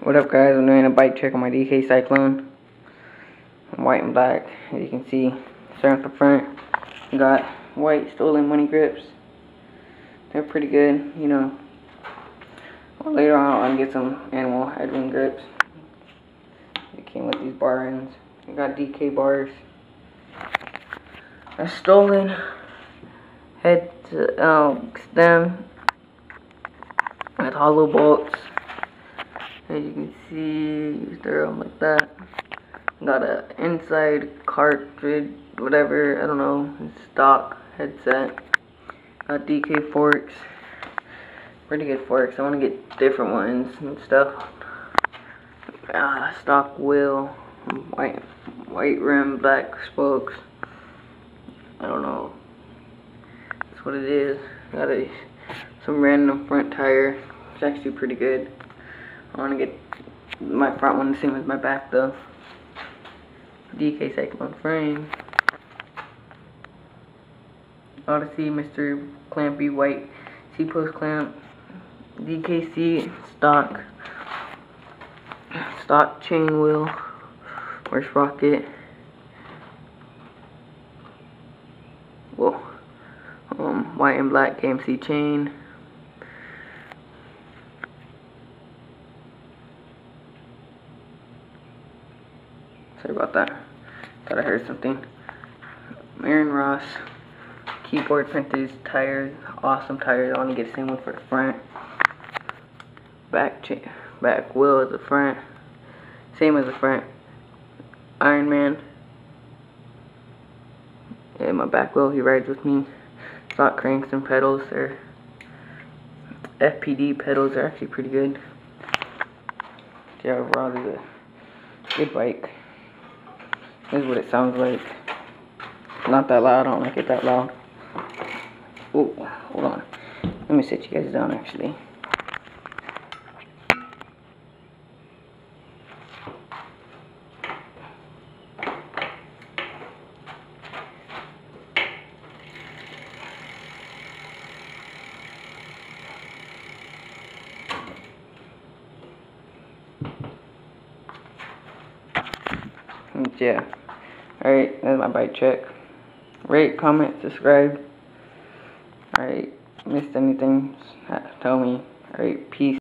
What up, guys? I'm doing a bike check on my DK Cyclone. I'm white and black, as you can see. Starting at the front, got white stolen money grips. They're pretty good, you know. Later on, I'm gonna get some animal headwind grips. It came with these bar ends. I got DK bars. A stolen head stem with hollow bolts. As you can see, they're like that. Got a inside cartridge, whatever, I don't know, stock headset. Got DK forks, pretty good forks. I want to get different ones and stuff. Stock wheel, white rim, black spokes. I don't know. That's what it is. Got some random front tire. It's actually pretty good. I want to get my front one the same as my back though. DK Cyclone frame. Odyssey Mr. Clampy white C-post clamp. DKC stock chain wheel. Where's Rocket? Whoa. White and black KMC chain. Sorry about that. Thought I heard something. Aaron Ross keyboard printers, tires, awesome tires. I want to get the same one for the front. Back wheel at the front, same as the front. Iron Man. And my back wheel, he rides with me. Stock cranks and pedals. They're FPD pedals. Are actually pretty good. Yeah, overall, it's a good bike. This is what it sounds like. Not that loud. I don't like it that loud. Oh, hold on. Let me sit you guys down actually. Yeah. Alright, that's my bike check. Rate, comment, subscribe. Alright, missed anything, tell me. Alright, peace.